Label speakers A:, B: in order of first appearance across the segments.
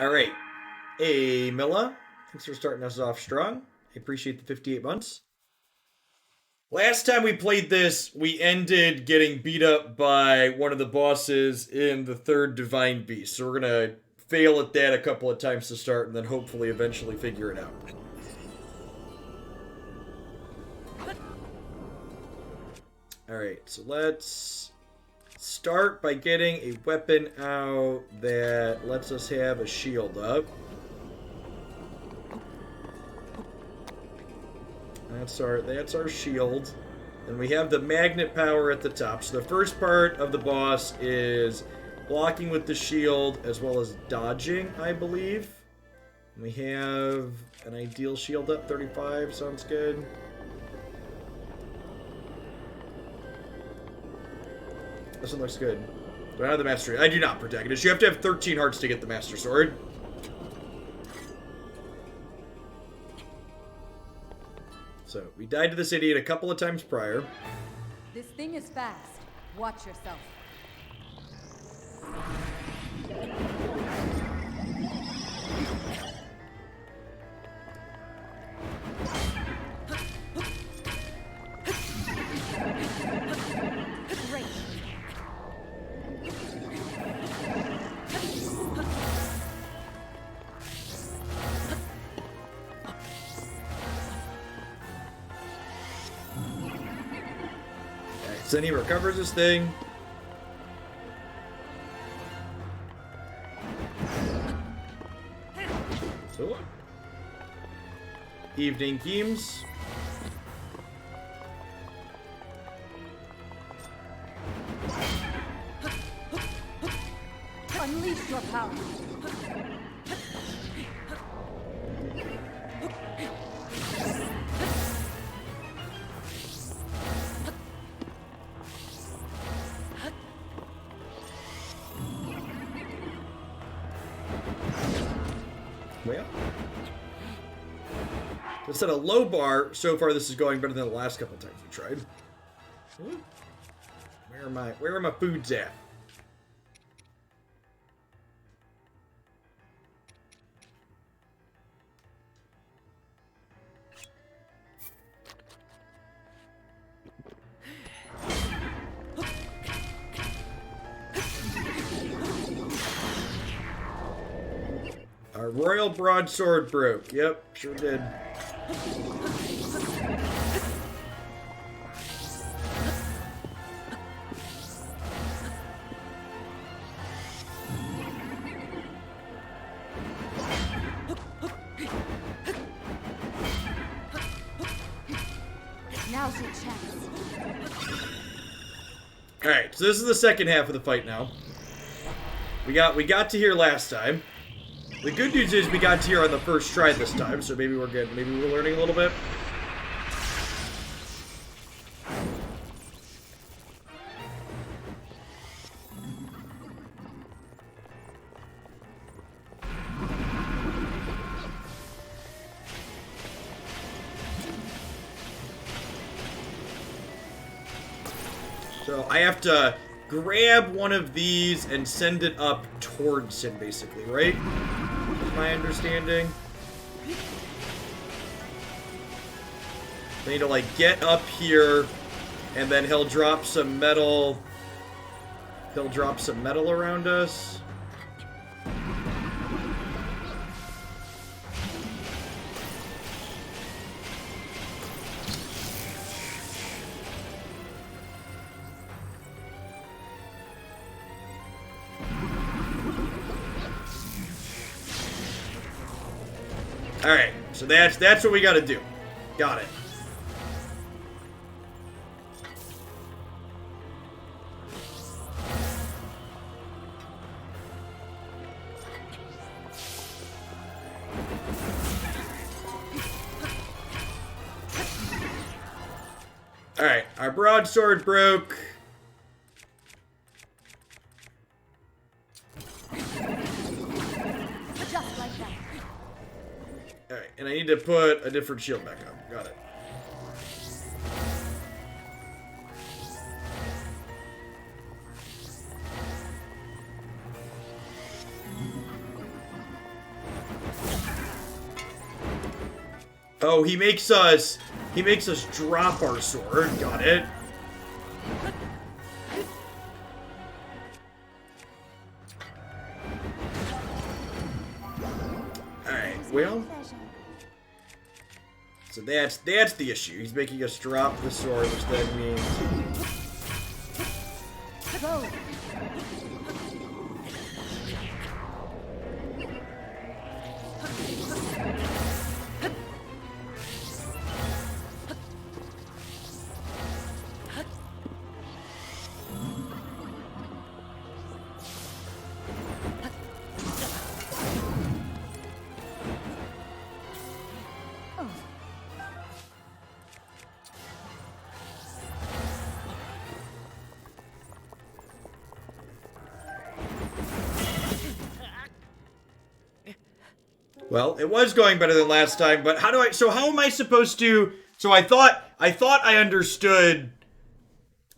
A: All right. Hey, Milla. Thanks for starting us off strong. I appreciate the 58 months. Last time we played this, we ended getting beat up by one of the bosses in the third Divine Beast. So we're going to fail at that a couple of times to start and then hopefully eventually figure it out. Alright, so let's start by getting a weapon out that lets us have a shield up. That's our shield. And we have the magnet power at the top. So the first part of the boss is blocking with the shield as well as dodging, I believe. And we have an ideal shield up, 35, sounds good. This one looks good. Do I have the Master? I do not, Protagonist. You have to have 13 hearts to get the Master Sword. So, we died to this idiot a couple of times prior.
B: This thing is fast. Watch yourself. Great.
A: So then he recovers his thing. So, evening games.
B: Unleash your power.
A: Well, to set a low bar, so far this is going better than the last couple times we tried. Where are my foods at? Our royal broadsword broke. Yep, sure did.
B: Now's your chance.
A: Alright, so this is the second half of the fight now. We got to here last time. The good news is we got to here on the first try this time, so maybe we're good. Maybe we're learning a little bit. So I have to grab one of these and send it up towards him, basically, right? Is my understanding. I need to, like, get up here, and then he'll drop some metal. He'll drop some metal around us. Alright, so that's what we gotta do. Got it. Alright, our broadsword broke.
B: Just like that.
A: Alright, and I need to put a different shield back up. Got it. Oh, he makes us drop our sword. Got it. Alright, well. So that's the issue. He's making us drop the sword, which then means...
B: Go.
A: Well, it was going better than last time, but how am I supposed to, so I thought I understood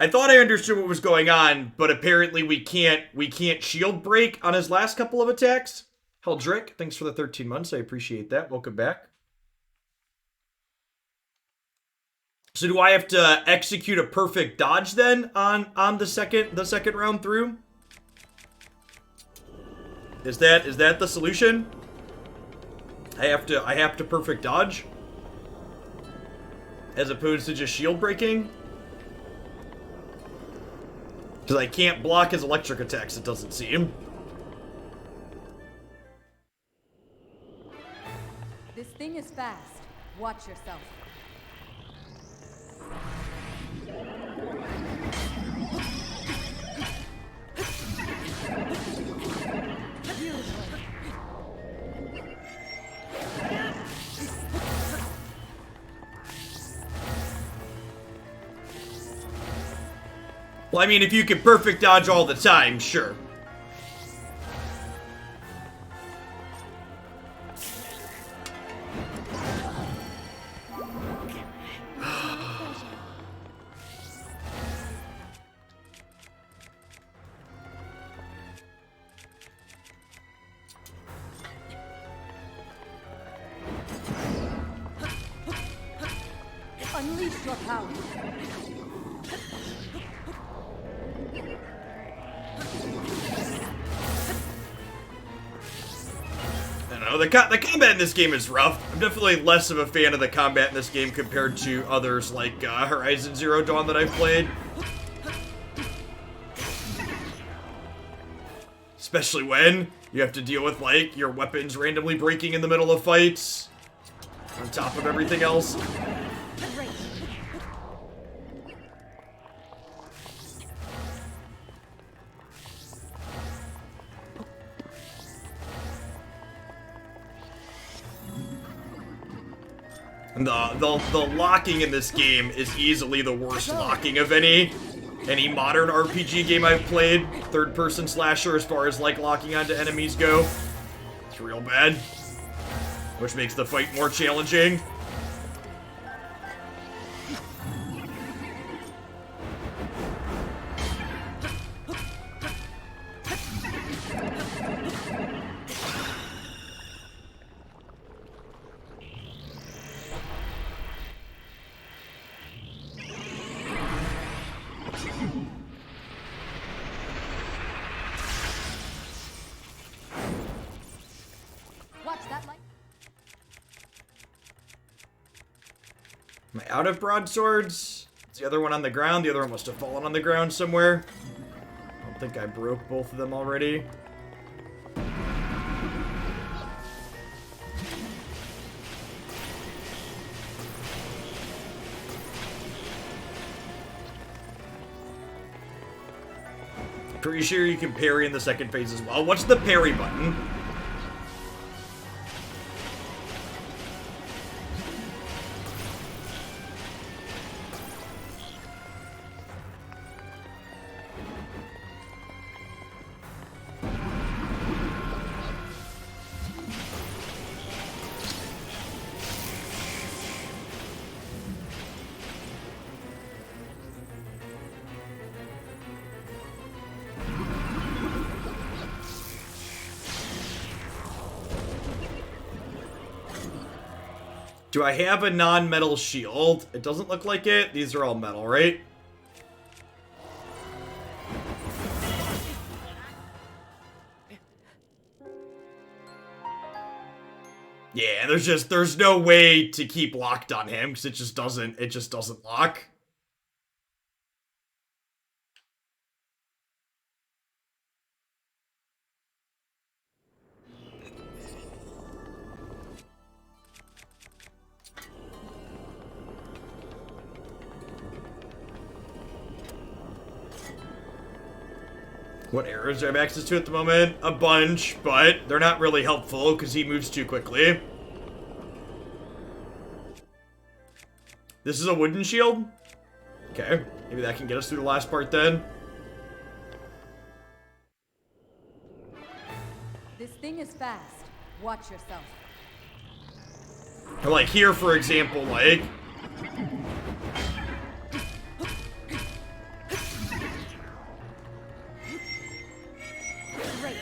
A: what was going on, but apparently we can't shield break on his last couple of attacks. Heldrick, thanks for the 13 months. I appreciate that. Welcome back. So do I have to execute a perfect dodge then on the second round through? Is that the solution? I have to perfect dodge as opposed to just shield breaking? Because I can't block his electric attacks, it doesn't seem.
B: This thing is fast. Watch yourself.
A: Well, I mean, if you can perfect dodge all the time, sure.
B: Unleash your power.
A: I don't know, the combat in this game is rough. I'm definitely less of a fan of the combat in this game compared to others like Horizon Zero Dawn that I've played. Especially when you have to deal with, like, your weapons randomly breaking in the middle of fights. On top of everything else.
B: Great.
A: And the locking in this game is easily the worst locking of any modern RPG game I've played. Third-person slasher as far as, like, locking onto enemies go. It's real bad. Which makes the fight more challenging.
B: Watch that light.
A: Am I out of broadswords? Is the other one on the ground? The other one must have fallen on the ground somewhere. I don't think I broke both of them already. Pretty sure you can parry in the second phase as well. What's the parry button? Do I have a non-metal shield? It doesn't look like it. These are all metal, right? Yeah, there's no way to keep locked on him because it just doesn't lock. What arrows do I have access to at the moment? A bunch, but they're not really helpful because he moves too quickly. This is a wooden shield? Okay, maybe that can get us through the last part then.
B: This thing is fast. Watch yourself.
A: Or like here, for example, like...
B: Great.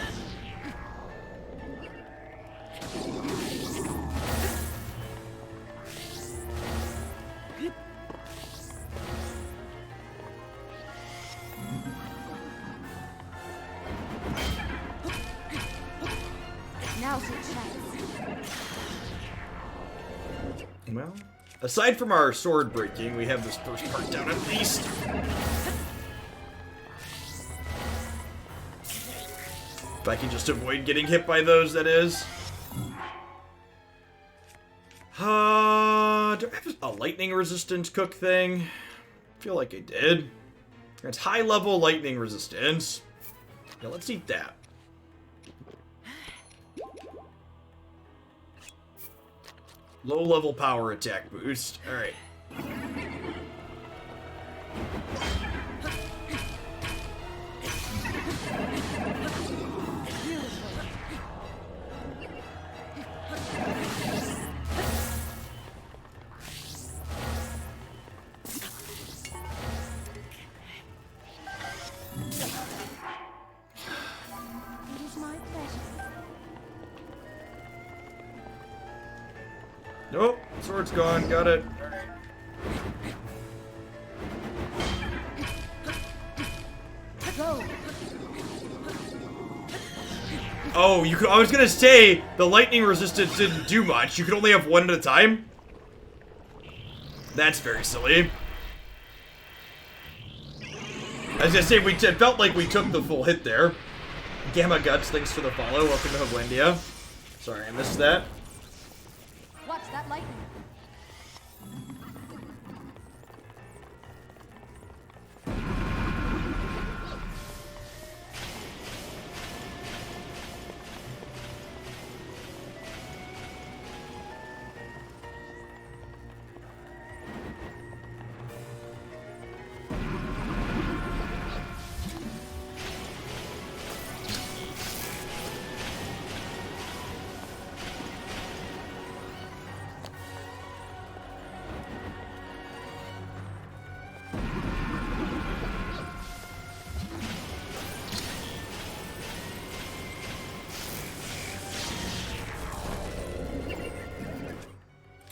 B: Now's your chance.
A: Well, aside from our sword breaking, we have this first part down at least. If I can just avoid getting hit by those, that is. Do I have a lightning resistance cook thing? I feel like I did. It's high level lightning resistance. Yeah, let's eat that. Low level power attack boost. Alright.
B: It is my pleasure.
A: Nope, sword's gone, got it.
B: Go.
A: Oh, I was gonna say, the lightning resistance didn't do much. You could only have one at a time. That's very silly. I was gonna say, it felt like we took the full hit there. Gamma Guts, thanks for the follow. Welcome to Hoglandia. Sorry, I missed that.
B: Watch that lightning.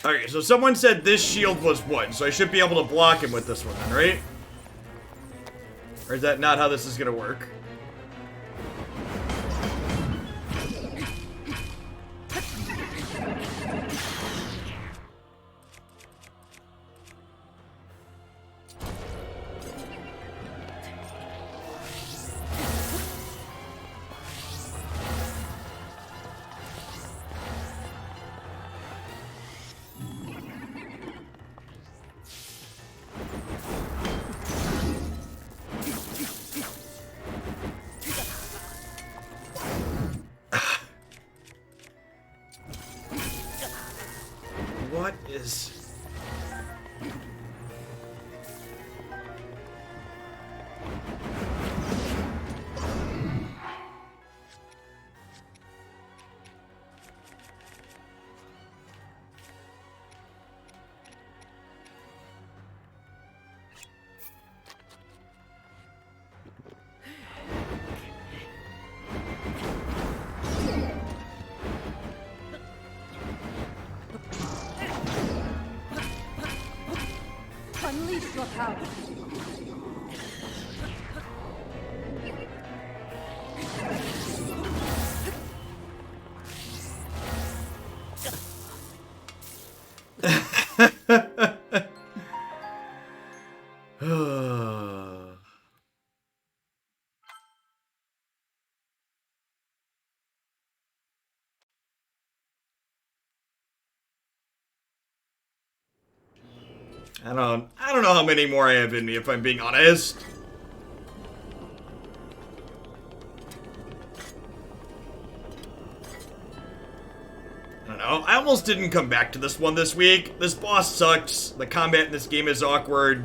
A: Okay, so someone said this shield was wood, so I should be able to block him with this one then, right? Or is that not how this is gonna work? What is...
B: your power.
A: I don't know how many more I have in me, if I'm being honest. I don't know. I almost didn't come back to this one this week. This boss sucks. The combat in this game is awkward.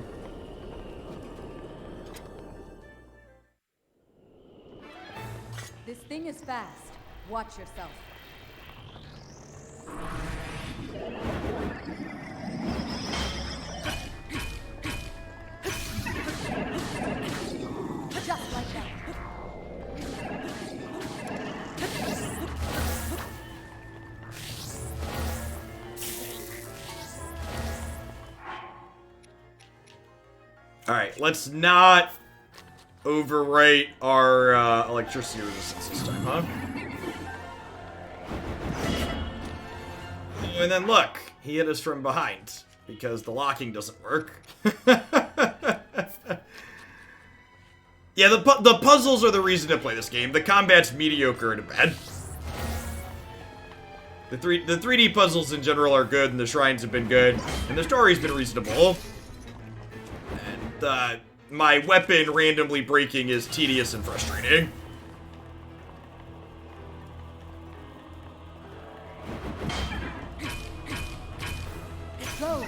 B: This thing is fast. Watch yourself. Just like that.
A: Alright, let's not overwrite our electricity resistance this time, huh? Oh, and then look, he hit us from behind because the locking doesn't work. Yeah, the puzzles are the reason to play this game. The combat's mediocre at bad. The 3D puzzles in general are good, and the shrines have been good, and the story's been reasonable. And my weapon randomly breaking is tedious and frustrating.
B: Go.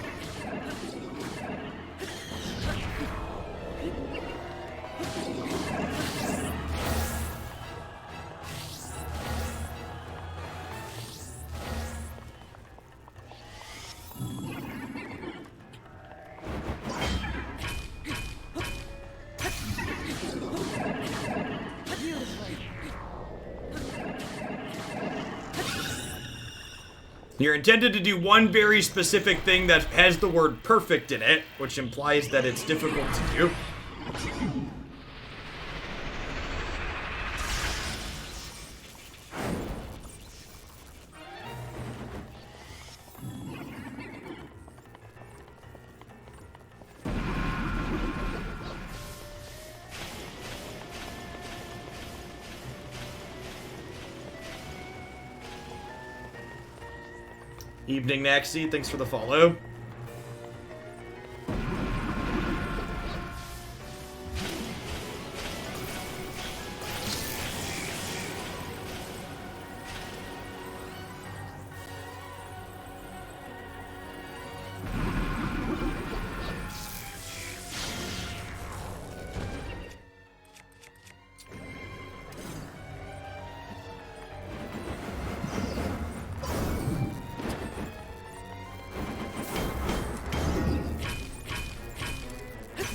A: You're intended to do one very specific thing that has the word perfect in it, which implies that it's difficult to do. Evening, Naxi. Thanks for the follow.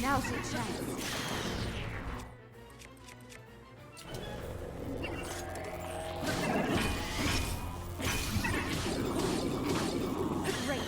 B: Now's your chance. Great.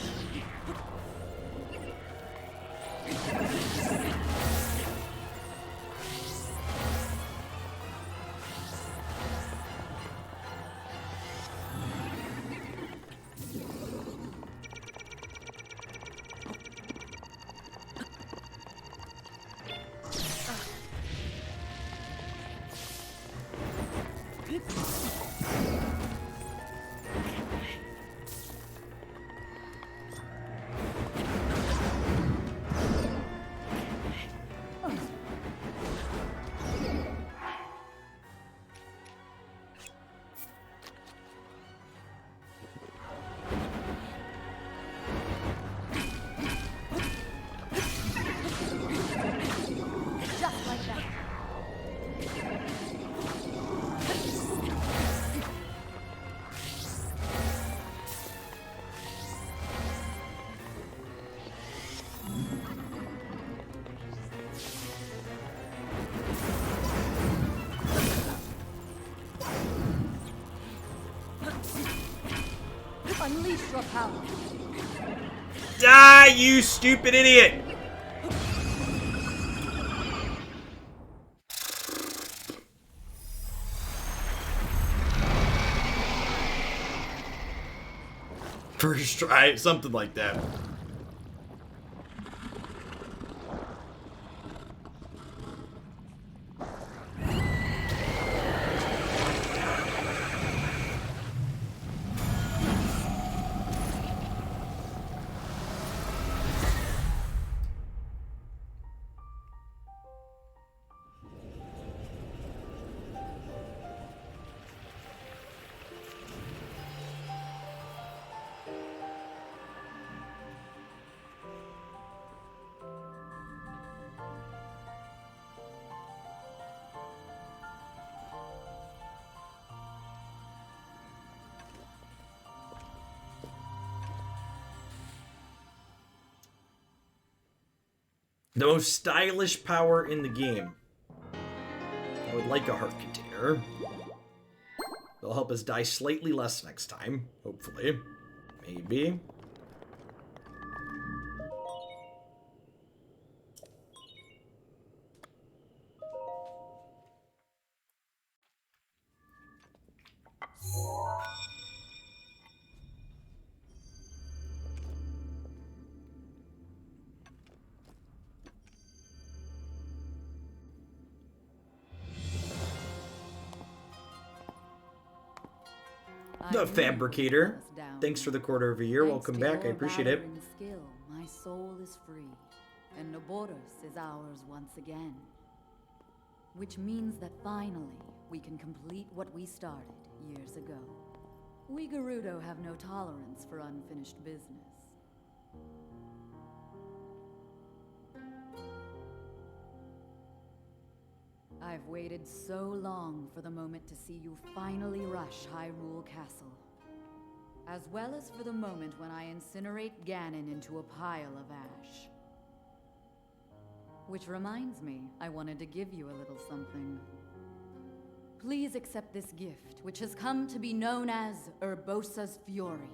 B: Just like that. Unleash your power.
A: Die, you stupid idiot! First try, something like that. The most stylish power in the game. I would like a heart container. They'll help us die slightly less next time, hopefully. Maybe. The Fabricator. Thanks for the quarter of a year. Welcome back. I appreciate it.
B: Skill, my soul is free, and Noboros is ours once again. Which means that finally, we can complete what we started years ago. We Gerudo have no tolerance for unfinished business. I've waited so long for the moment to see you finally rush Hyrule Castle. As well as for the moment when I incinerate Ganon into a pile of ash. Which reminds me, I wanted to give you a little something. Please accept this gift, which has come to be known as Urbosa's Fury.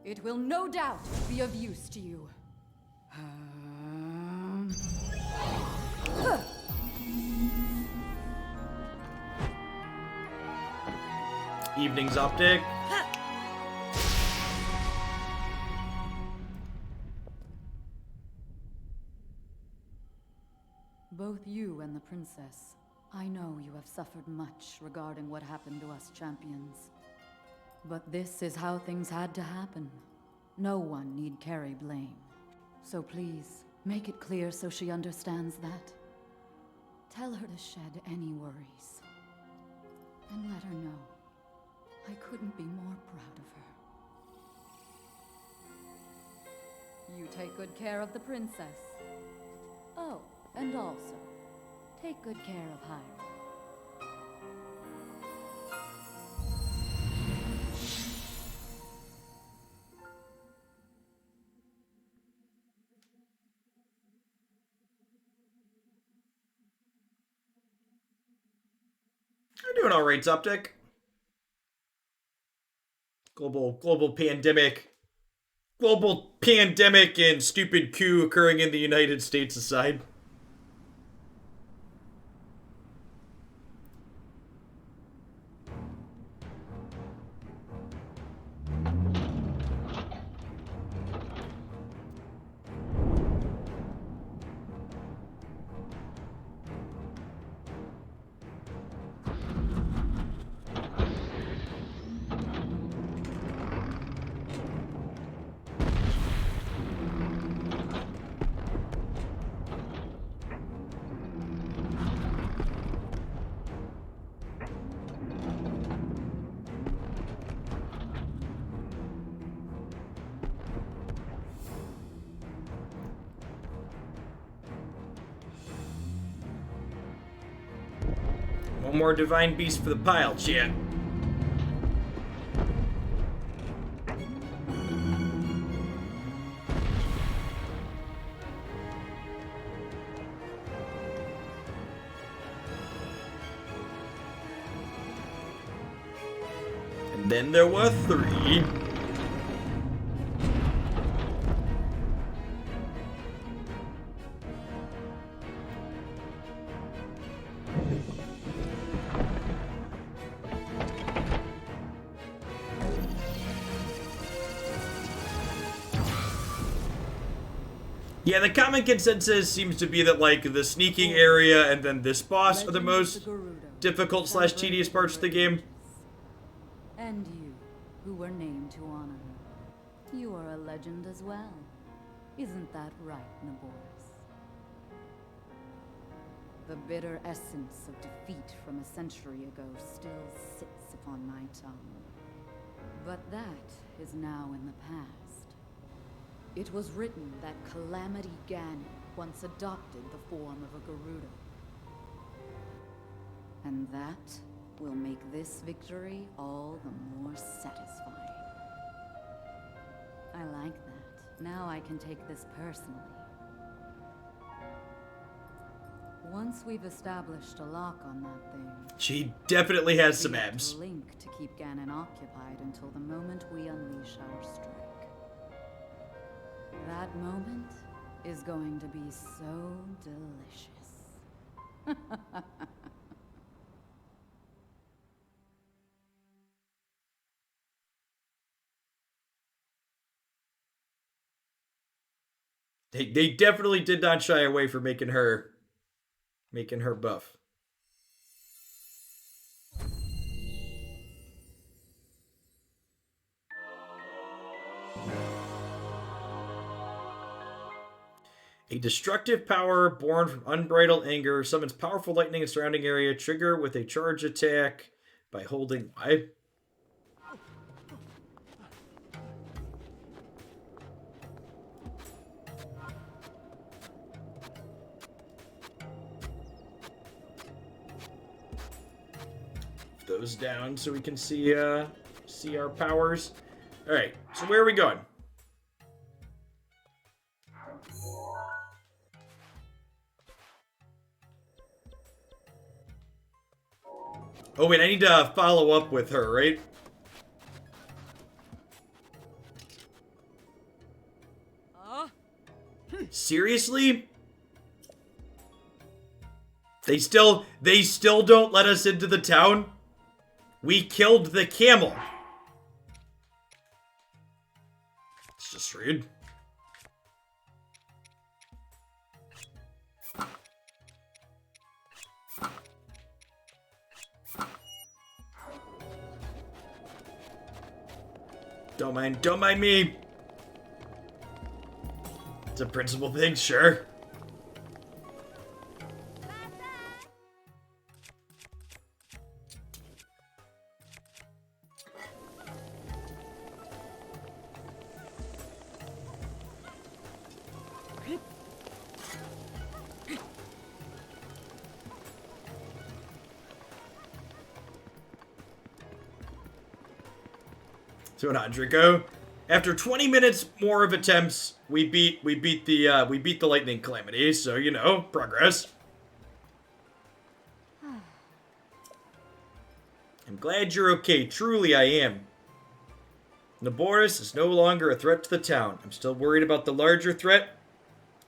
B: It will no doubt be of use to you.
A: Evening's optic.
B: Both you and the princess, I know you have suffered much regarding what happened to us champions. But this is how things had to happen. No one need carry blame. So please, make it clear so she understands that. Tell her to shed any worries. And let her know I couldn't be more proud of her. You take good care of the princess. Oh, and also, take good care of Hyrule.
A: You're doing all right, Optic. Global pandemic and stupid coup occurring in the United States aside. One more divine beast for the pile, chat. And then there were 3. Yeah, the common consensus seems to be that, like, the sneaking area and then this boss are the most difficult slash tedious parts of the game.
B: And you, who were named to honor her. You are a legend as well. Isn't that right, Naboris? The bitter essence of defeat from a century ago still sits upon my tongue. But that is now in the past. It was written that Calamity Ganon once adopted the form of a Gerudo. And that will make this victory all the more satisfying. I like that. Now I can take this personally. Once we've established a lock on that thing,
A: She definitely has some abs.
B: Link to keep Ganon occupied until the moment we unleash our strike. That moment is going to be so delicious.
A: They definitely did not shy away from making her buff. A destructive power born from unbridled anger summons powerful lightning in surrounding area. Trigger with a charge attack by holding Y. Those down so we can see our powers. All right, so where are we going? Oh wait, I need to follow up with her, right? Seriously? They still don't let us into the town? We killed the camel. It's just rude. Don't mind me. It's a principle thing, sure. To an Andrico. After 20 minutes more of attempts, we beat the lightning calamity. So you know, progress. I'm glad you're okay. Truly, I am. Naboris is no longer a threat to the town. I'm still worried about the larger threat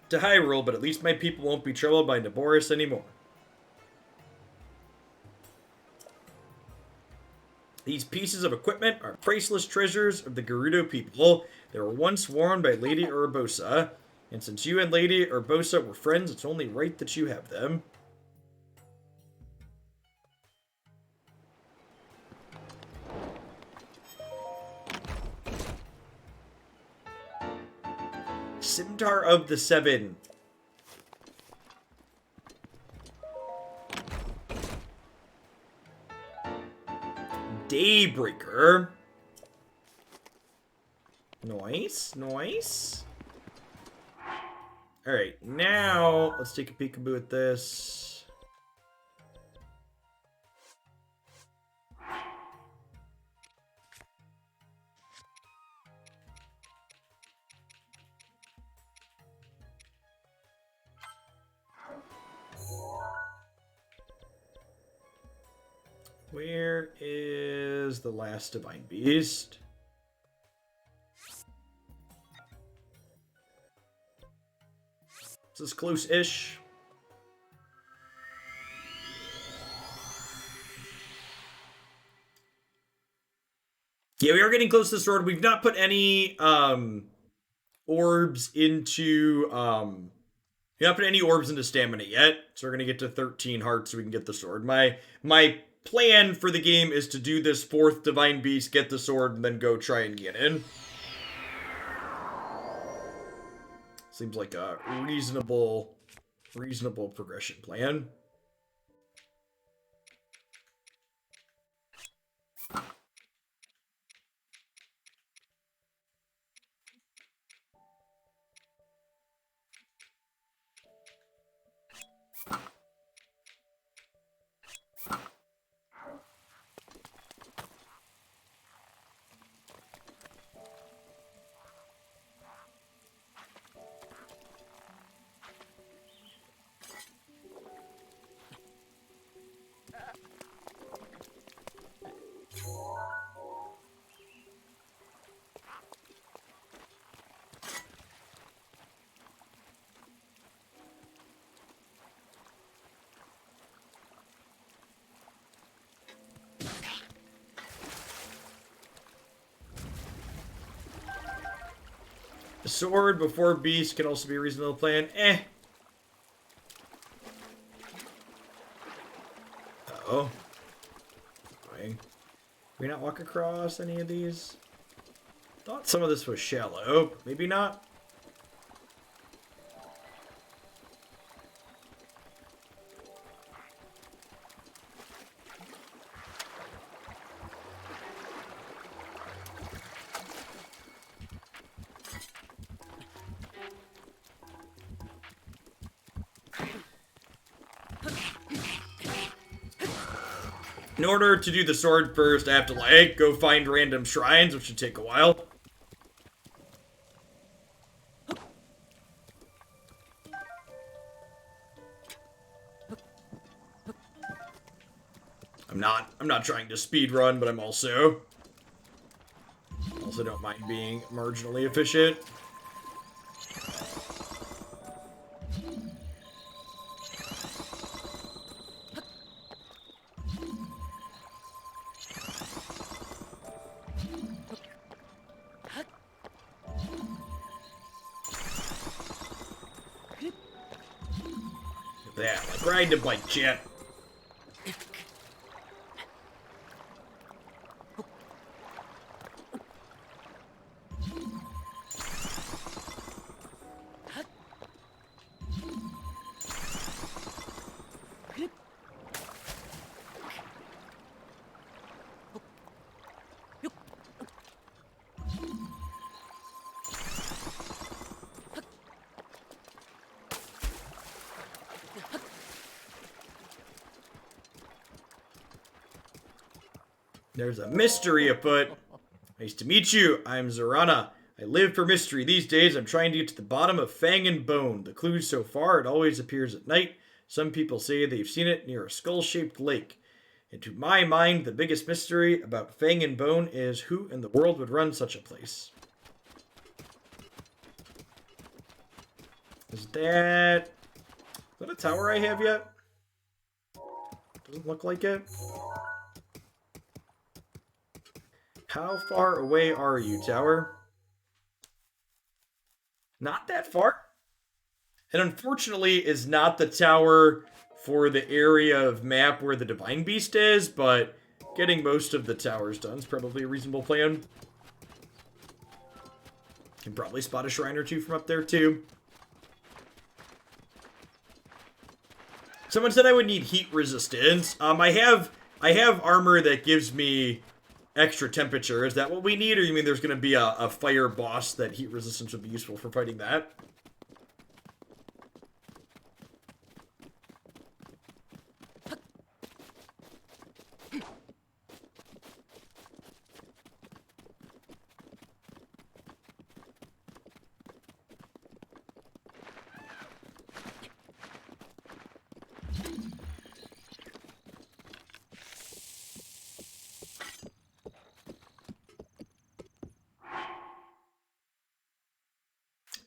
A: to Hyrule, but at least my people won't be troubled by Naboris anymore. These pieces of equipment are priceless treasures of the Gerudo people. They were once worn by Lady Urbosa, and since you and Lady Urbosa were friends, it's only right that you have them. Scimitar of the Seven. Daybreaker. Nice, nice. Alright, now let's take a peekaboo at this. Where is the last Divine Beast? This is close-ish. Yeah, we are getting close to the sword. We've not put any orbs into, you're not putting any orbs into stamina yet, so we're going to get to 13 hearts so we can get the sword. My plan for the game is to do this 4th Divine Beast, get the sword, and then go try and get in. Seems like a reasonable progression plan. A sword before beast can also be a reasonable plan. Uh-oh. Can we not walk across any of these? Thought some of this was shallow. Maybe not. In order to do the sword first, I have to, like, go find random shrines, which should take a while. I'm not trying to speed run, but I'm also don't mind being marginally efficient. That, like, ride the bike, chat. There's a mystery afoot. Nice to meet you. I'm Zorana. I live for mystery. These days, I'm trying to get to the bottom of Fang and Bone. The clues so far, it always appears at night. Some people say they've seen it near a skull-shaped lake. And to my mind, the biggest mystery about Fang and Bone is who in the world would run such a place. Is that a tower I have yet? Doesn't look like it. How far away are you, tower? Not that far. And unfortunately is not the tower for the area of map where the Divine Beast is, but getting most of the towers done is probably a reasonable plan. Can probably spot a shrine or two from up there too. Someone said I would need heat resistance. I have armor that gives me extra temperature. Is that what we need, or you mean there's going to be a fire boss that heat resistance would be useful for fighting that?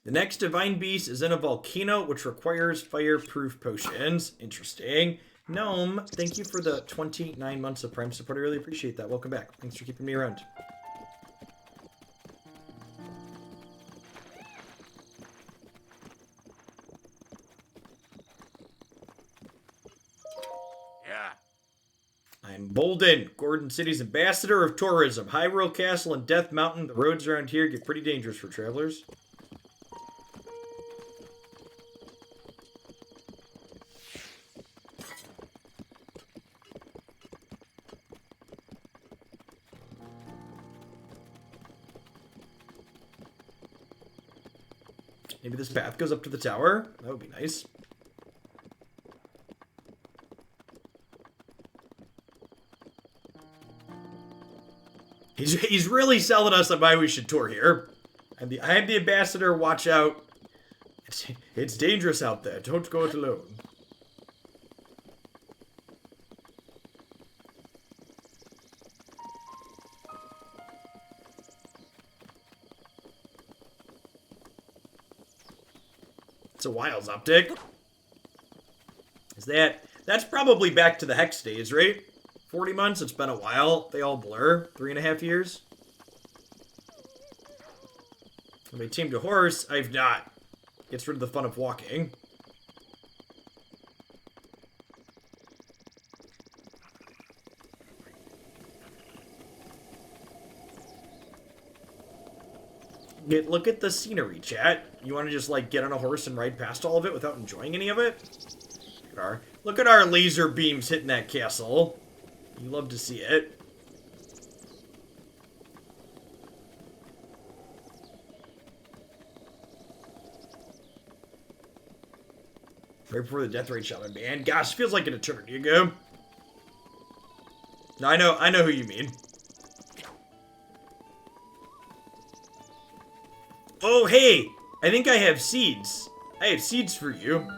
A: The next Divine Beast is in a volcano, which requires fireproof potions. Interesting. Gnome, thank you for the 29 months of Prime support. I really appreciate that. Welcome back. Thanks for keeping me around. I'm Bolden, Gordon City's ambassador of tourism. Hyrule Castle and Death Mountain. The roads around here get pretty dangerous for travelers. Maybe this path goes up to the tower. That would be nice. He's really selling us on why we should tour here. I am the ambassador. Watch out. It's dangerous out there. Don't go it alone. It's a Wiles optic. Is that's probably back to the Hex days, right? 40 months, it's been a while. They all blur. 3.5 years. Have I tamed a horse? I've not. Gets rid of the fun of walking. Look at the scenery, chat. You want to just, like, get on a horse and ride past all of it without enjoying any of it? Look at our laser beams hitting that castle. You love to see it. Right before the death rate shaman, man. Gosh, feels like an eternity ago. No, I know who you mean. Oh, hey! I think I have seeds. I have seeds for you.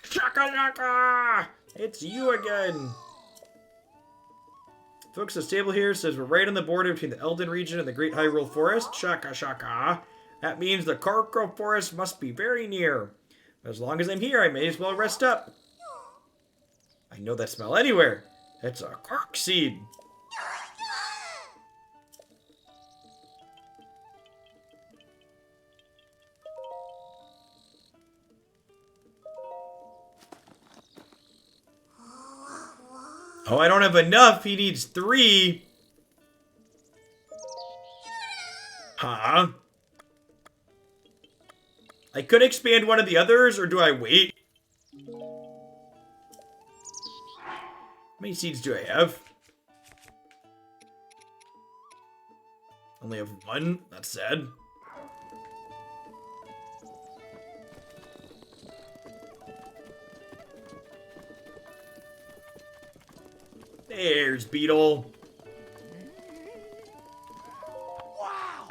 A: Shaka-laka! It's you again! Folks, the stable here says we're right on the border between the Elden region and the Great Hyrule Forest. Shaka-shaka. That means the Karko Forest must be very near. As long as I'm here, I may as well rest up. I know that smell anywhere. It's a Kark seed. Oh, I don't have enough. He needs 3. Huh? I could expand one of the others, or do I wait? How many seeds do I have? Only have 1? That's sad. There's Beetle.
C: Wow.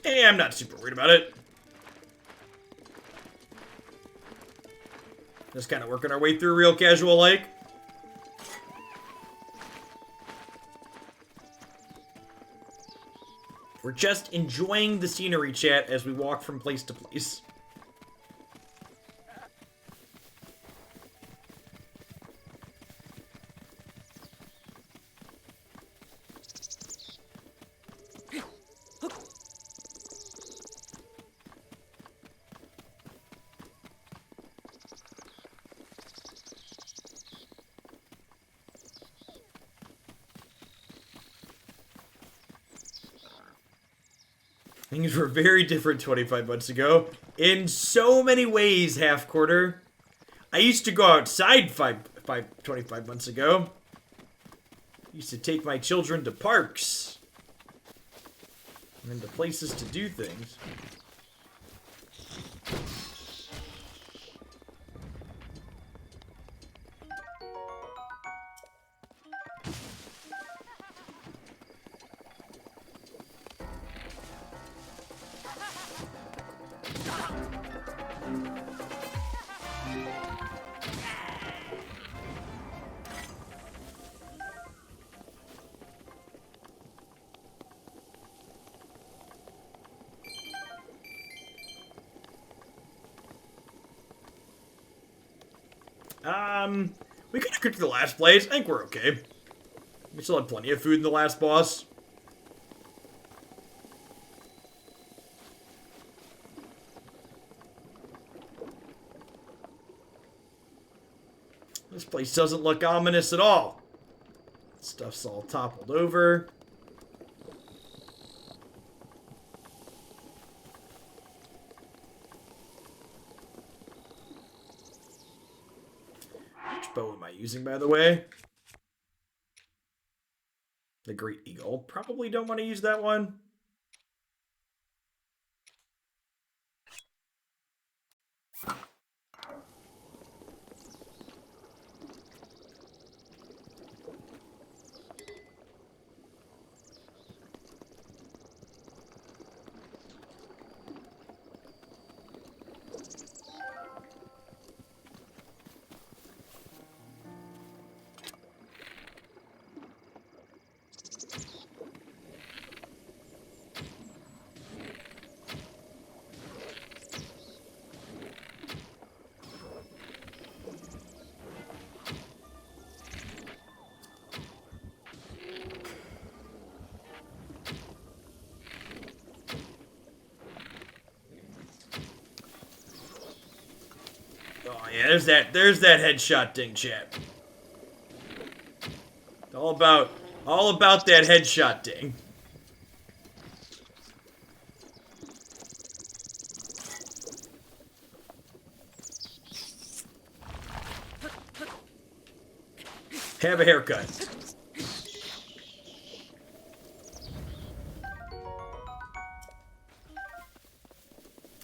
A: Hey, I'm not super worried about it. Just kind of working our way through real casual like. We're just enjoying the scenery, chat, as we walk from place to place. Things were very different 25 months ago. In so many ways, half-quarter. I used to go outside 25 months ago. Used to take my children to parks. And to places to do things. We could have cooked the last place. I think we're okay. We still had plenty of food in the last boss. This place doesn't look ominous at all. Stuff's all toppled over. Which bow am I using, by the way? The Great Eagle. Probably don't want to use that one. Oh yeah, there's that headshot ding, chat. All about that headshot ding. Have a haircut.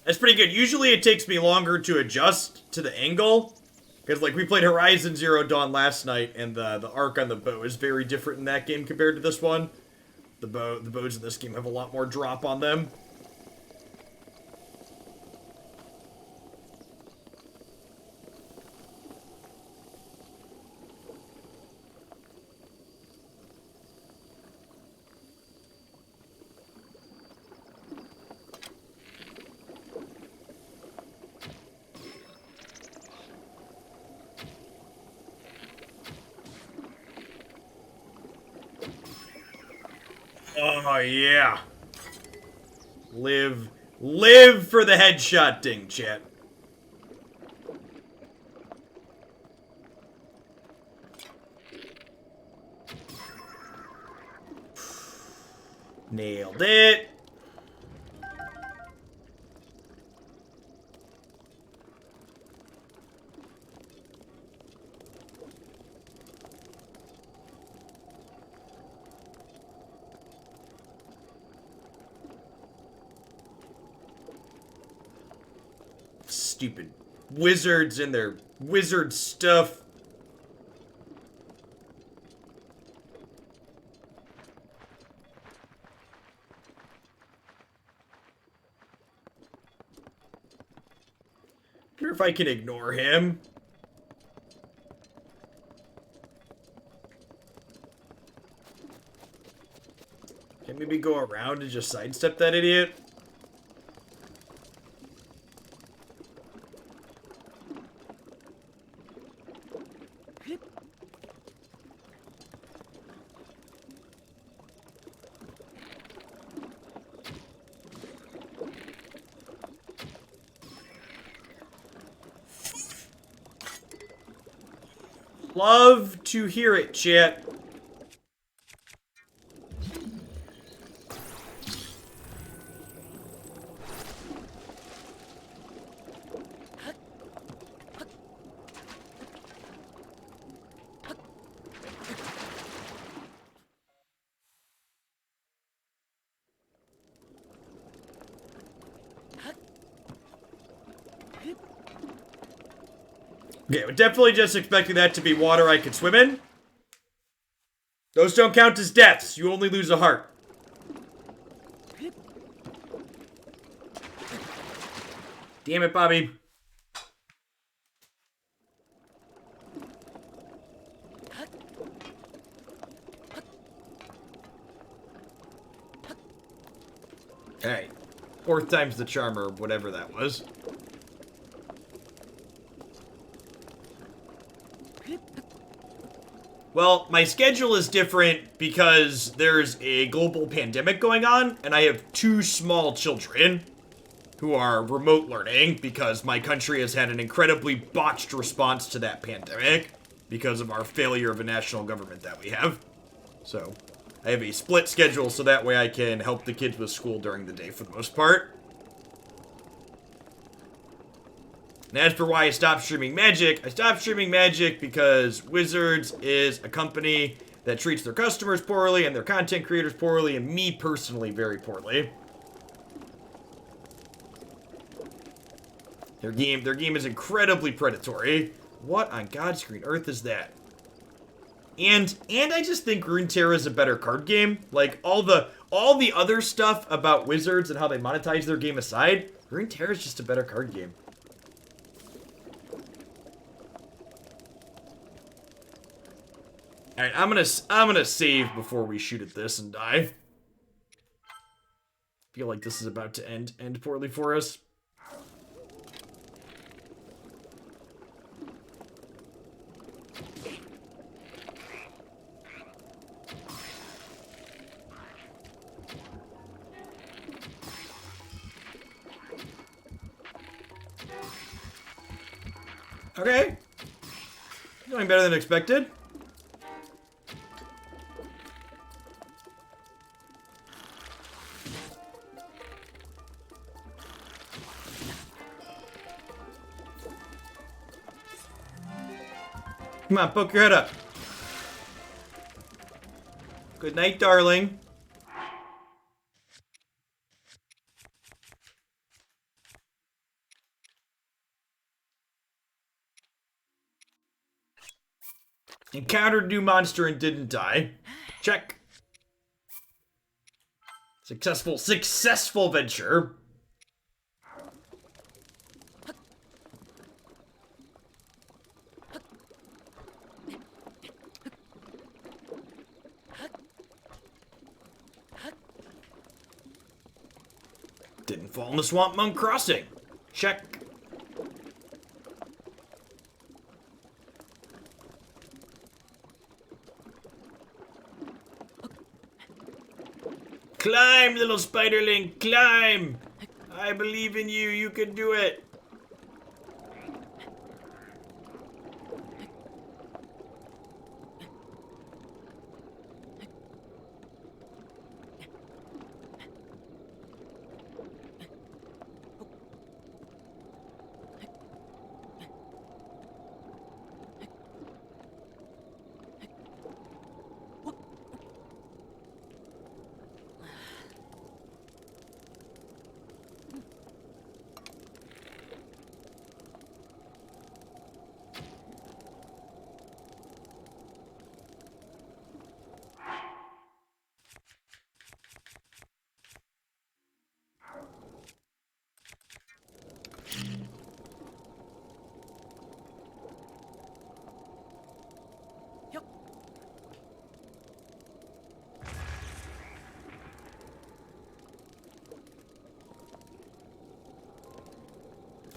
A: That's pretty good. Usually it takes me longer to adjust to the angle. Because, like, we played Horizon Zero Dawn last night, and the arc on the bow is very different in that game compared to this one. The bows in this game have a lot more drop on them. Oh, yeah. Live for the headshot ding, chat. Nailed it. Stupid wizards and their wizard stuff. I wonder if I can ignore him. Can maybe go around and just sidestep that idiot? Love to hear it, chat. Okay, we're definitely just expecting that to be water I could swim in. Those don't count as deaths. You only lose a heart. Damn it, Bobby. Hey. Fourth time's the charm, or whatever that was. Well, my schedule is different because there's a global pandemic going on, and I have 2 small children who are remote learning because my country has had an incredibly botched response to that pandemic because of our failure of a national government that we have. So, I have a split schedule so that way I can help the kids with school during the day for the most part. And as for why I stopped streaming Magic, I stopped streaming Magic because Wizards is a company that treats their customers poorly and their content creators poorly and me personally very poorly. Their game is incredibly predatory. What on God's green earth is that? And I just think Runeterra is a better card game. Like all the other stuff about Wizards and how they monetize their game aside, Runeterra is just a better card game. All right, I'm gonna save before we shoot at this and die. Feel like this is about to end poorly for us. Okay. Doing better than expected. Come on, poke your head up. Good night, darling. Encountered new monster and didn't die. Check. Successful venture. Didn't fall in the Swamp Monk Crossing. Check. Climb, little spiderling, climb! I believe in you, you can do it.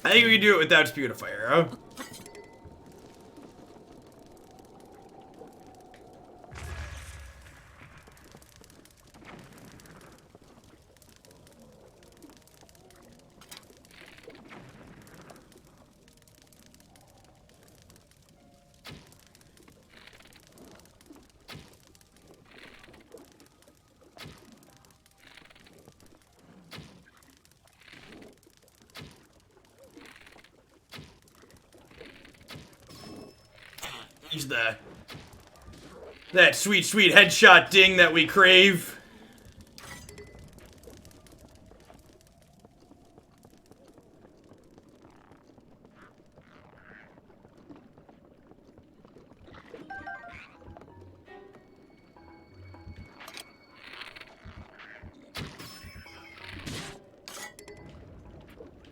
A: I think we can do it without Beautifier, huh? Use that sweet headshot ding that we crave.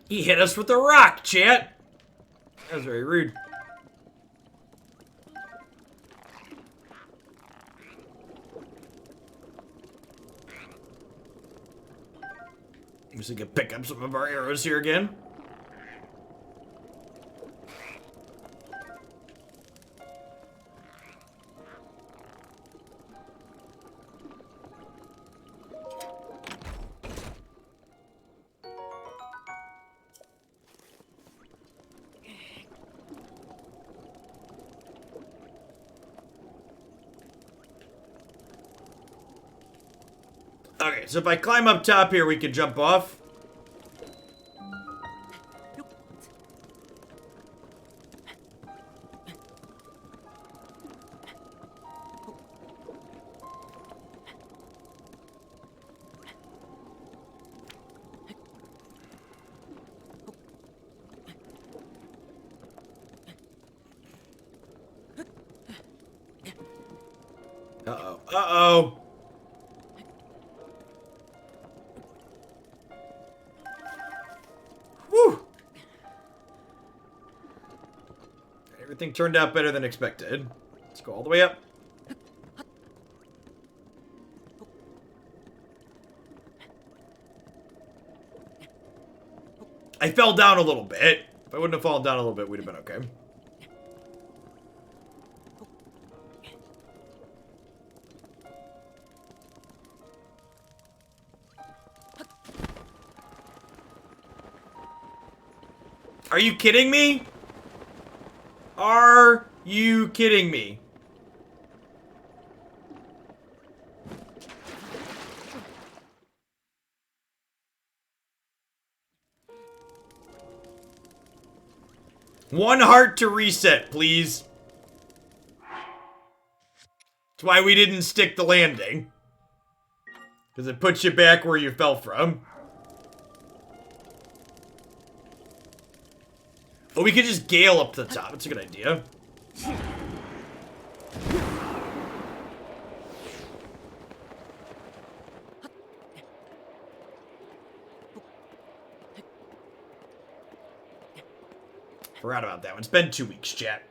A: He hit us with a rock, chat. That was very rude. Guess we can pick up some of our arrows here again. Okay, so if I climb up top here, we can jump off. Uh-oh. Uh-oh. Whew. Everything turned out better than expected. Let's go all the way up. I fell down a little bit. If I wouldn't have fallen down a little bit, we'd have been okay. Are you kidding me? Are you kidding me? One heart to reset, please. That's why we didn't stick the landing. Because it puts you back where you fell from. But we could just gale up to the top. It's a good idea. Forgot about that one. It's been 2 weeks, chat.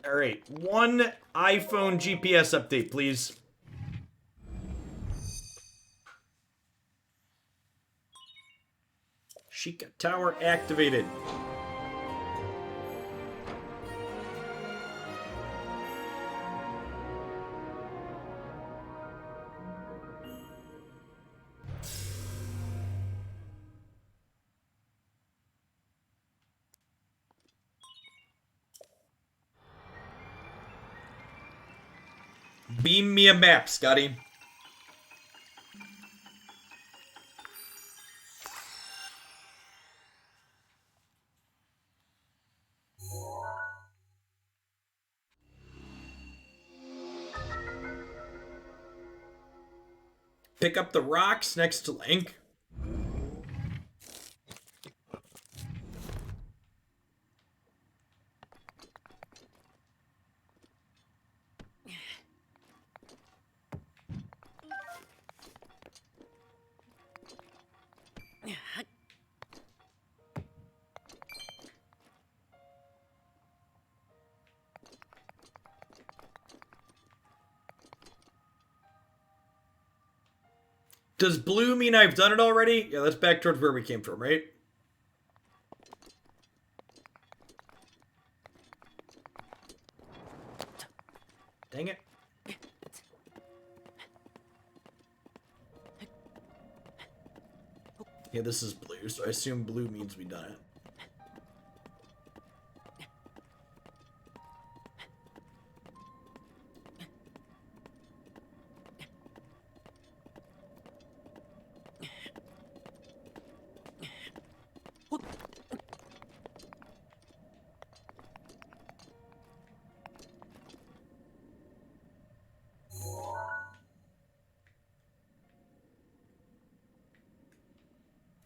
A: Alright, one iPhone GPS update, please. Sheikah Tower activated. Beam me a map, Scotty. Pick up the rocks next to Link. Does blue mean I've done it already? Yeah, that's back towards where we came from, right? Dang it. Yeah, this is blue, so I assume blue means we done it.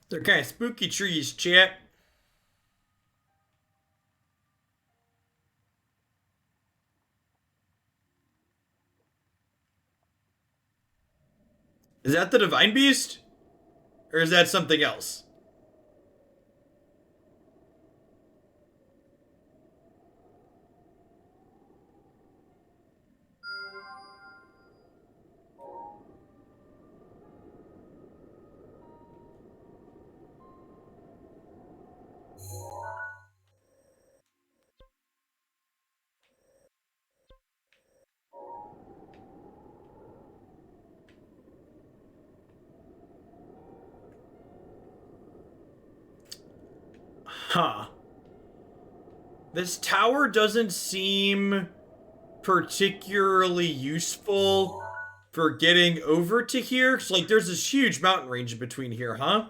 A: They're kind of spooky trees, chat. Is that the Divine Beast? Or is that something else? Huh. This tower doesn't seem particularly useful for getting over to here. So, like, there's this huge mountain range in between here, huh?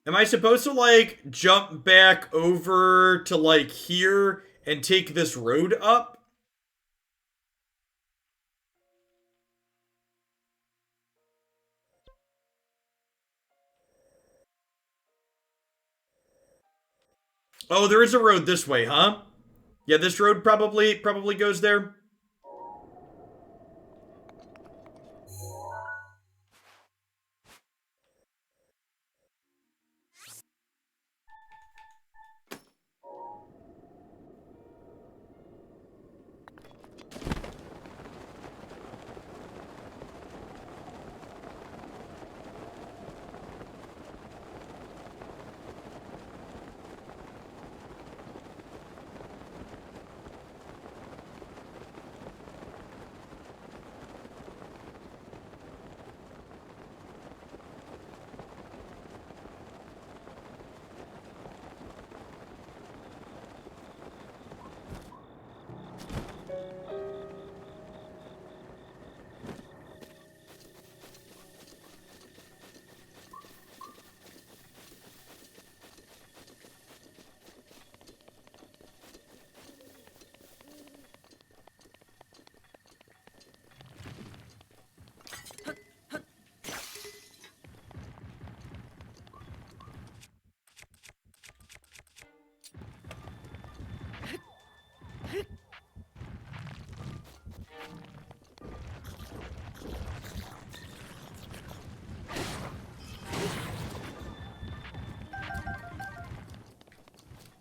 A: Am I supposed to, like, jump back over to, like, here and take this road up? Oh, there is a road this way, huh? Yeah, this road probably goes there.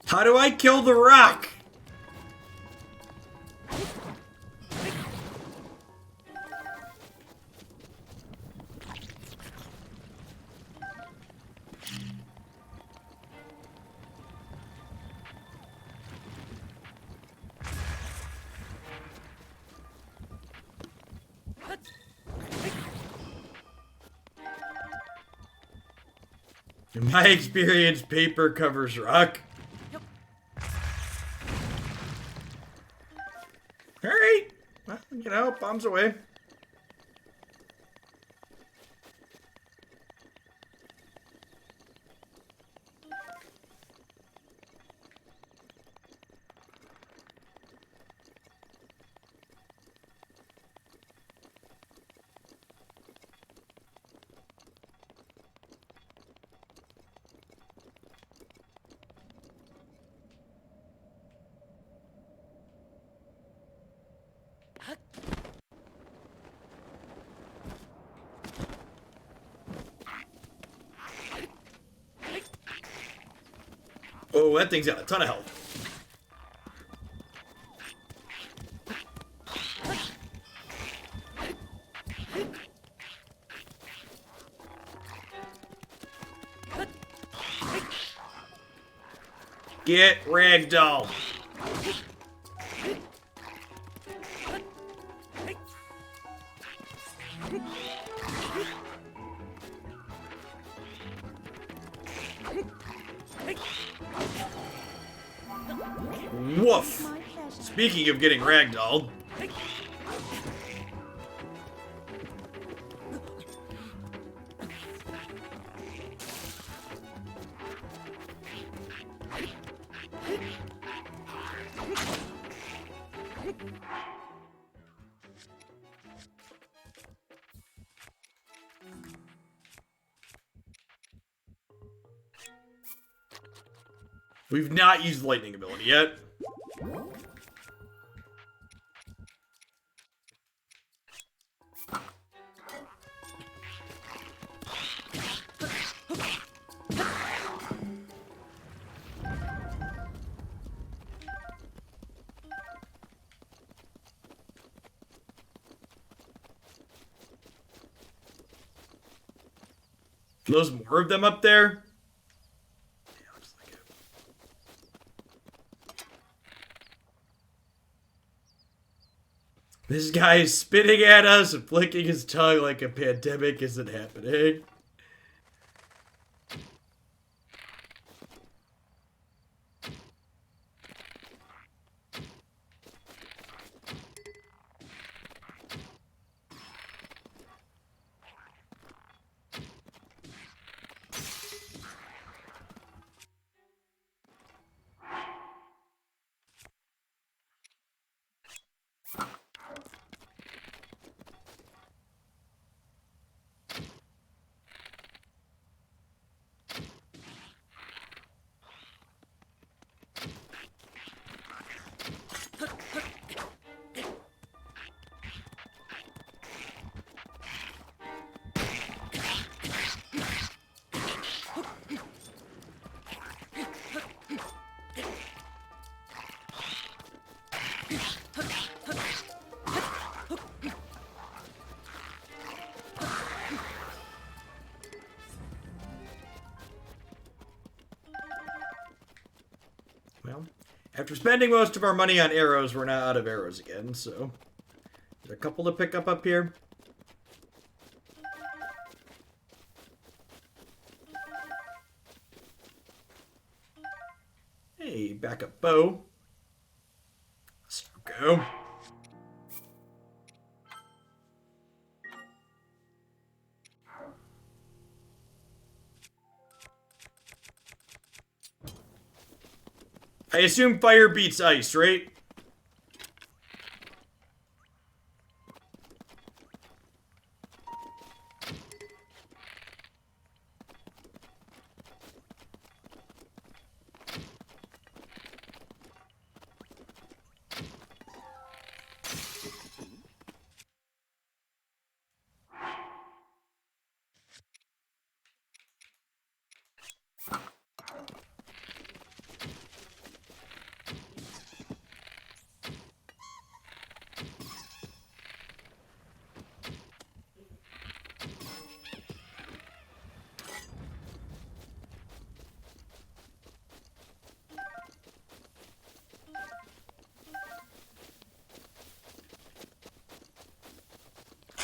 A: How do I kill the rock? In my experience, paper covers rock. Alright. Well, you know, bombs away. Oh, that thing's got a ton of health. Get ragdoll. Woof. Speaking of getting ragdolled. We've not used lightning ability yet. There's more of them up there. Yeah, looks like it. This guy is spitting at us and flicking his tongue like a pandemic isn't happening. After spending most of our money on arrows, we're now out of arrows again, so... There's a couple to pick up here. Hey, backup bow. Let's go. I assume fire beats ice, right?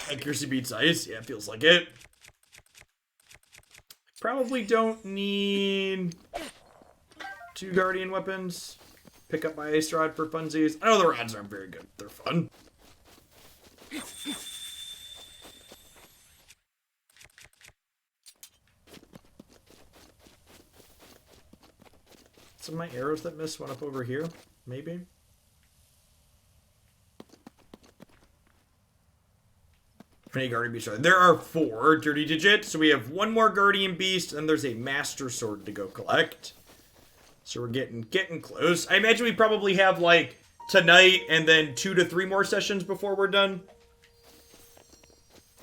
A: Accuracy beats ice. Yeah, feels like it. Probably don't need 2 guardian weapons. Pick up my ice rod for funsies. I know the rods aren't very good. They're fun. Some of my arrows that miss went up over here, maybe. How many guardian beasts are there? There are 4 dirty digits. So we have 1 more guardian beast, and there's a master sword to go collect. So we're getting close. I imagine we probably have like tonight and then 2 to 3 more sessions before we're done.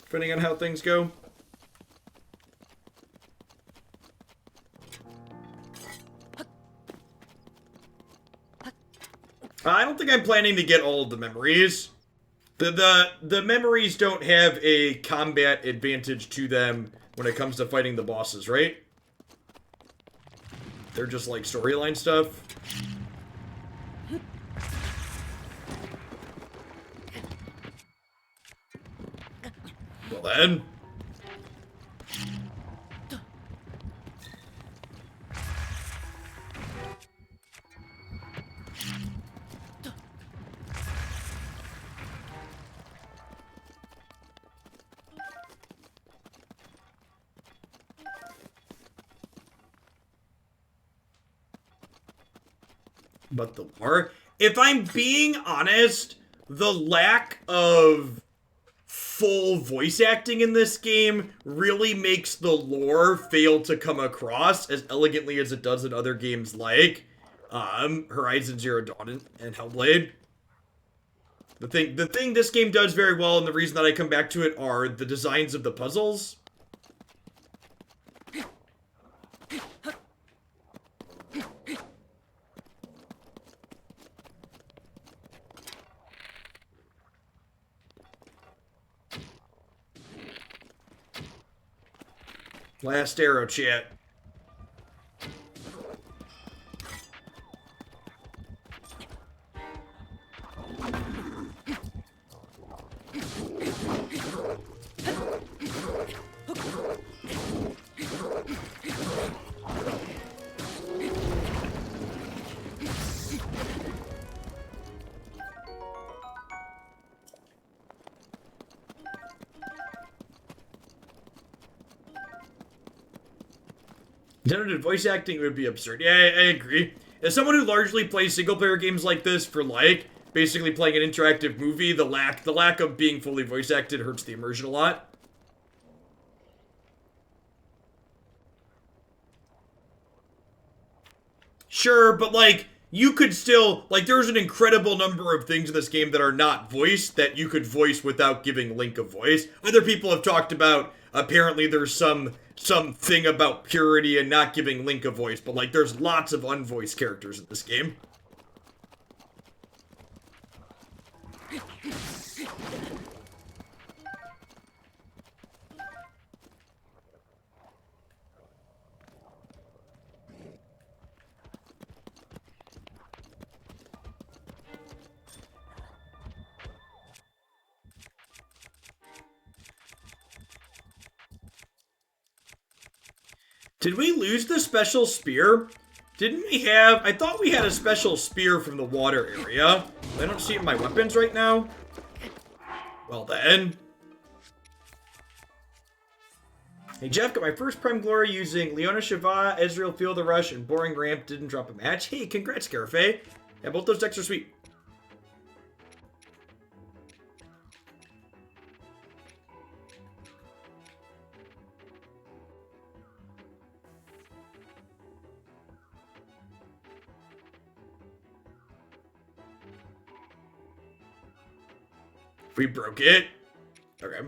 A: Depending on how things go. I don't think I'm planning to get all of the memories. The memories don't have a combat advantage to them when it comes to fighting the bosses, right? They're just like storyline stuff. Well then. But the lore, if I'm being honest, the lack of full voice acting in this game really makes the lore fail to come across as elegantly as it does in other games like Horizon Zero Dawn and Hellblade. The thing this game does very well, and the reason that I come back to it, are the designs of the puzzles. Last arrow, chat. Generative voice acting would be absurd. Yeah, I agree. As someone who largely plays single-player games like this for, like, basically playing an interactive movie, the lack of being fully voice acted hurts the immersion a lot. Sure, but, like, you could still, like, there's an incredible number of things in this game that are not voiced that you could voice without giving Link a voice. Other people have talked about, apparently there's some thing about purity and not giving Link a voice, but, like, there's lots of unvoiced characters in this game. Did we lose the special spear? Didn't we have... I thought we had a special spear from the water area. I don't see it in my weapons right now. Well then. Hey Jeff, got my first Prime Glory using Leona Shiva, Ezreal Field the Rush, and Boring Ramp. Didn't drop a match. Hey, congrats, Scarfe. Yeah, both those decks are sweet. We broke it. Okay.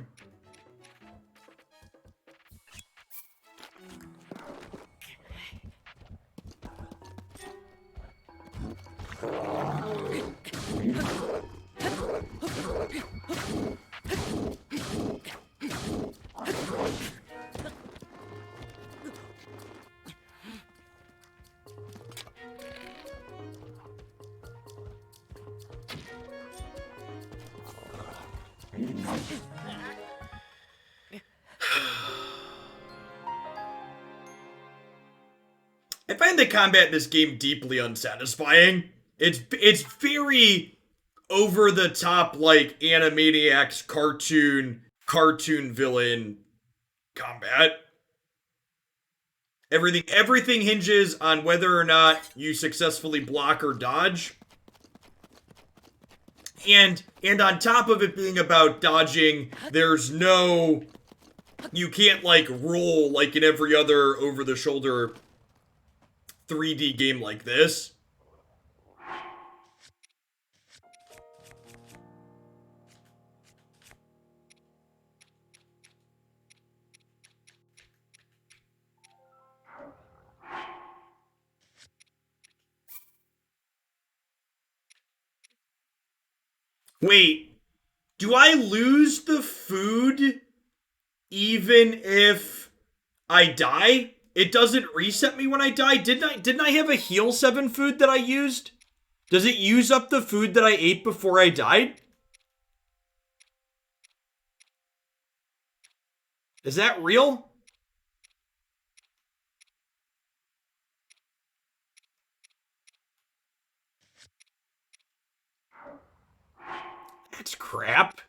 A: I find the combat in this game deeply unsatisfying. It's very over the top, like Animaniacs cartoon villain combat. Everything hinges on whether or not you successfully block or dodge. And on top of it being about dodging, there's no... You can't, like, roll like in every other over-the-shoulder 3D game like this. Wait, do I lose the food even if I die? It doesn't reset me when I die? Didn't I have a heal 7 food that I used? Does it use up the food that I ate before I died? Is that real? That's crap.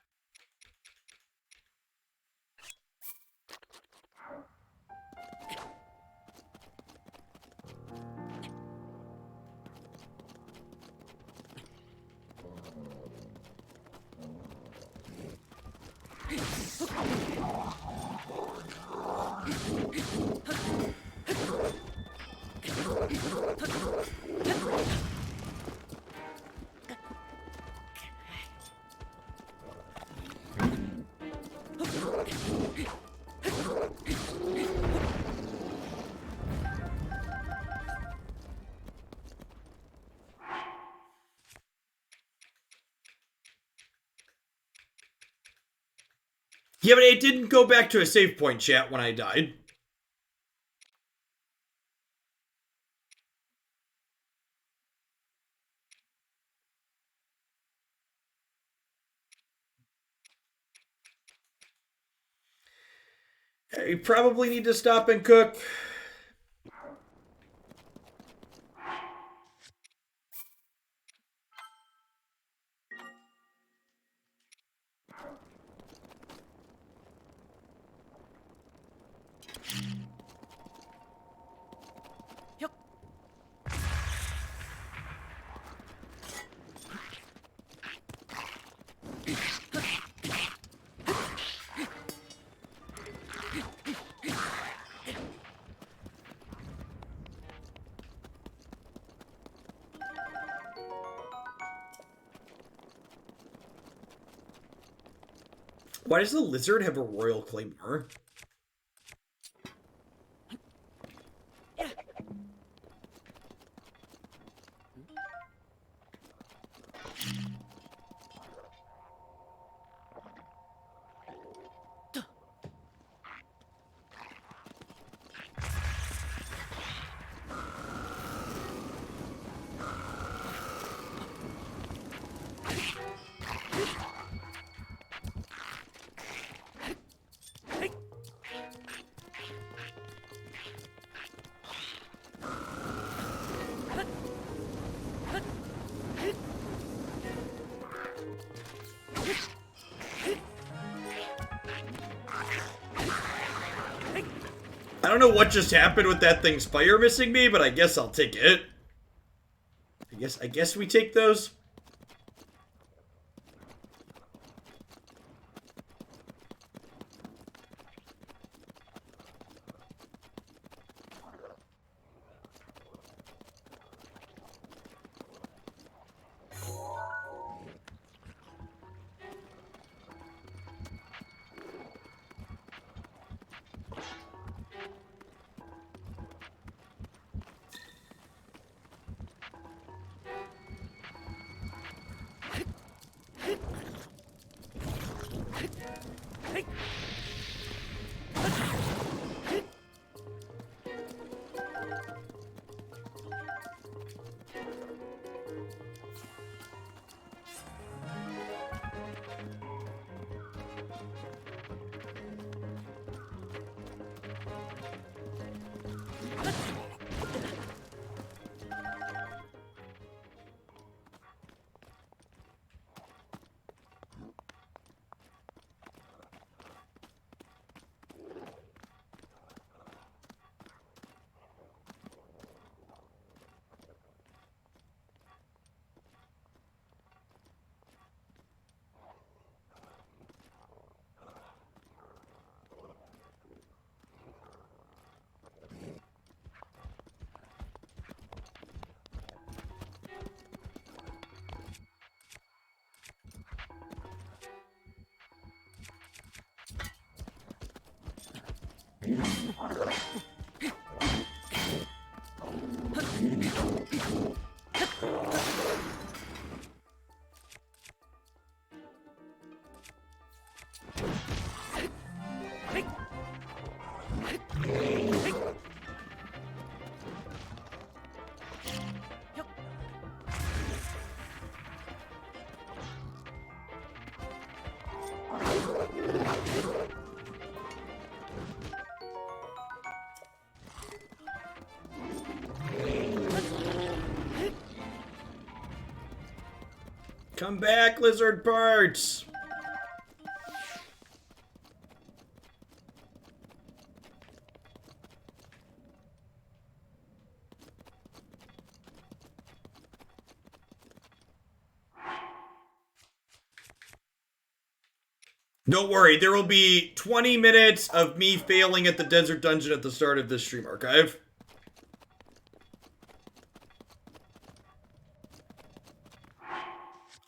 A: Yeah, but it didn't go back to a save point, chat, when I died. I probably need to stop and cook. Why does the lizard have a royal claymore? I don't know what just happened with that thing's fire missing me, but I guess I'll take it. I guess we take those. Come back, lizard parts! Don't worry, there will be 20 minutes of me failing at the desert dungeon at the start of this stream archive.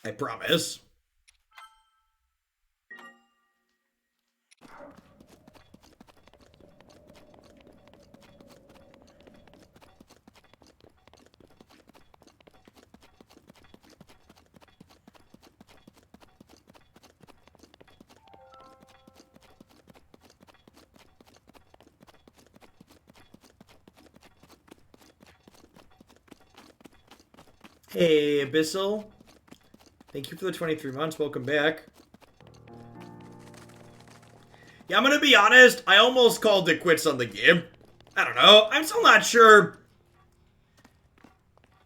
A: I promise. Hey, Abyssal. Thank you for the 23 months. Welcome back. Yeah, I'm gonna be honest. I almost called it quits on the game. I don't know. I'm still not sure.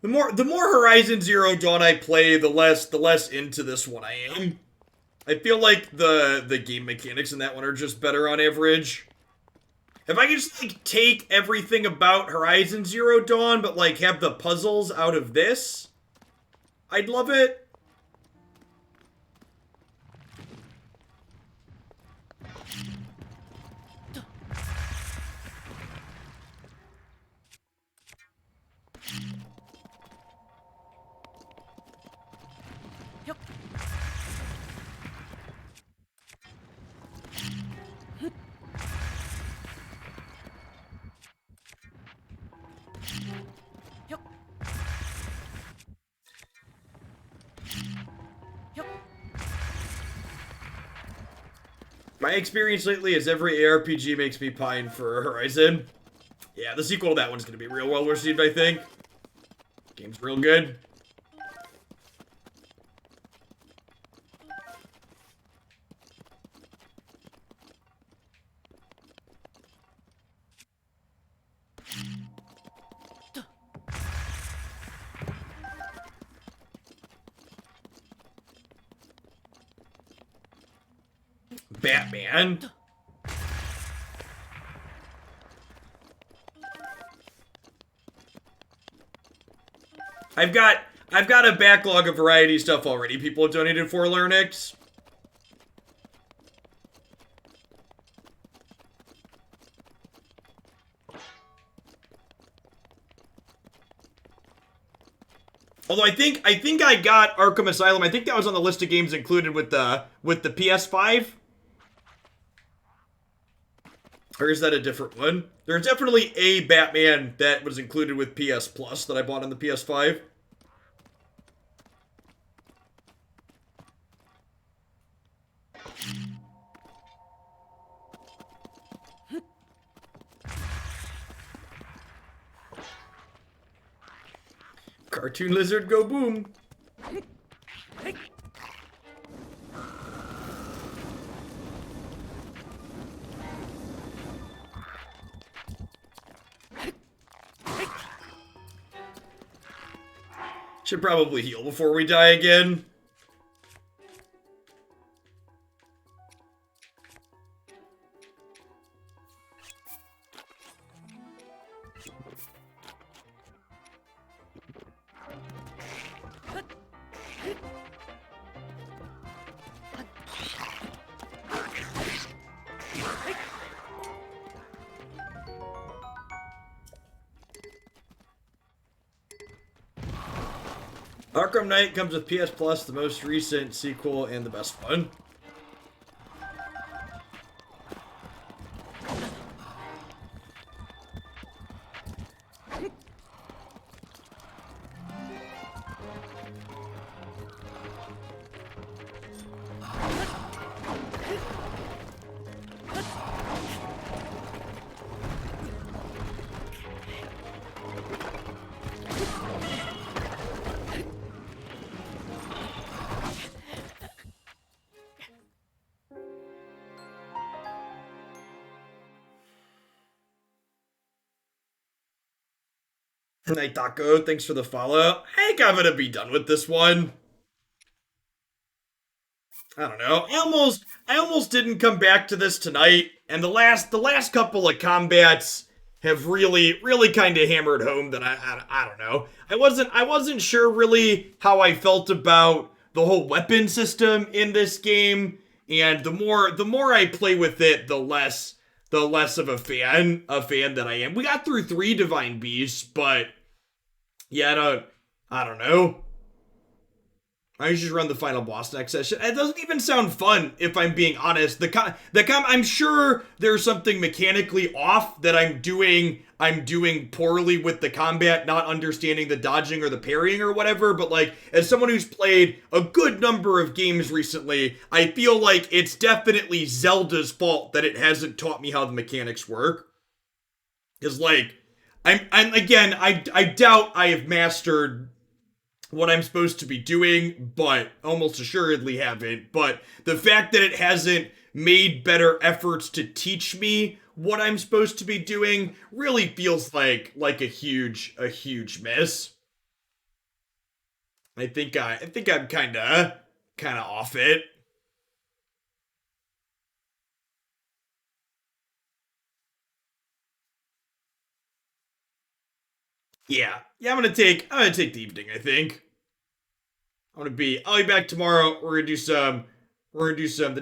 A: The more Horizon Zero Dawn I play, the less into this one I am. I feel like the game mechanics in that one are just better on average. If I could just like take everything about Horizon Zero Dawn, but like have the puzzles out of this, I'd love it. My experience lately is every ARPG makes me pine for Horizon. Yeah, the sequel to that one's gonna be real well received, I think. Game's real good. Batman. I've got I've got a backlog of variety stuff already. People have donated for Learnix. Although I think I got Arkham Asylum. I think that was on the list of games included with the PS5. Or is that a different one? There's definitely a Batman that was included with PS Plus that I bought on the PS5. Cartoon Lizard, go boom. Should probably heal before we die again. Arkham Knight comes with PS Plus, the most recent sequel and the best one. Night Taco, thanks for the follow. I think I'm gonna be done with this one. I don't know. I almost didn't come back to this tonight, and the last couple of combats have really kind of hammered home that I don't know. I wasn't sure really how I felt about the whole weapon system in this game, and the more I play with it, the less of a fan that I am. We got through 3 Divine Beasts, but yeah, I don't know. I should just run the final boss next session. It doesn't even sound fun, if I'm being honest. I'm sure there's something mechanically off that I'm doing poorly with the combat, not understanding the dodging or the parrying or whatever, but like, as someone who's played a good number of games recently, I feel like it's definitely Zelda's fault that it hasn't taught me how the mechanics work. Because like, I doubt I have mastered what I'm supposed to be doing, but almost assuredly haven't. But the fact that it hasn't made better efforts to teach me what I'm supposed to be doing really feels like a huge miss. I think I'm kinda off it. Yeah, I'm gonna take the evening, I think. I'll be back tomorrow. The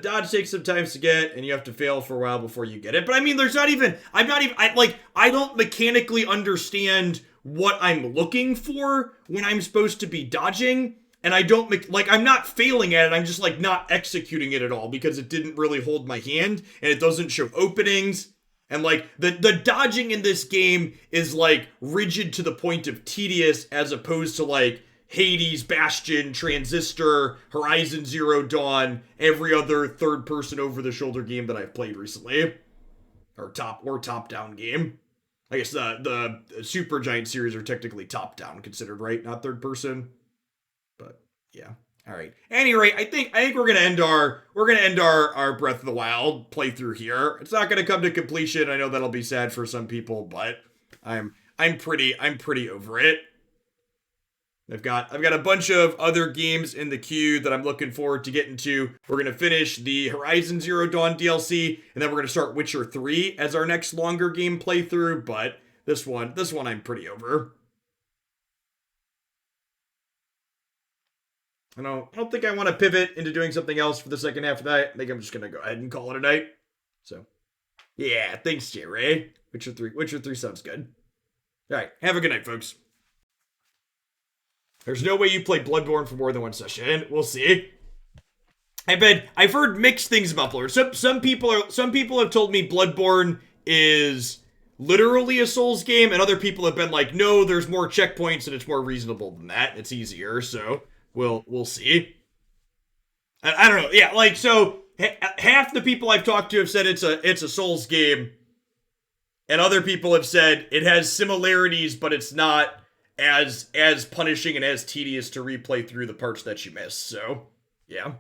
A: dodge takes some time to get, and you have to fail for a while before you get it. But I mean, I don't mechanically understand what I'm looking for when I'm supposed to be dodging. And I don't, I'm not failing at it, I'm just, not executing it at all because it didn't really hold my hand, and it doesn't show openings. And, the dodging in this game is, rigid to the point of tedious as opposed to, Hades, Bastion, Transistor, Horizon Zero Dawn, every other third-person over-the-shoulder game that I've played recently, or top-down game. I guess the Supergiant series are technically top-down considered, right? Not third-person, but yeah. All right. At any rate, I think we're gonna end our Breath of the Wild playthrough here. It's not gonna come to completion. I know that'll be sad for some people, but I'm pretty over it. I've got a bunch of other games in the queue that I'm looking forward to getting to. We're gonna finish the Horizon Zero Dawn DLC, and then we're gonna start Witcher 3 as our next longer game playthrough. But this one I'm pretty over. I don't think I want to pivot into doing something else for the second half of the night. I think I'm just gonna go ahead and call it a night. So, yeah, thanks, J Ray. Witcher 3 sounds good. All right, have a good night, folks. There's no way you played Bloodborne for more than one session. We'll see. I've heard mixed things about Bloodborne. Some people have told me Bloodborne is literally a Souls game, and other people have been like, no, there's more checkpoints and it's more reasonable than that. It's easier, so we'll see. I don't know. Yeah, like, so half the people I've talked to have said it's a Souls game, and other people have said it has similarities, but it's not as punishing and as tedious to replay through the parts that you miss. So, yeah.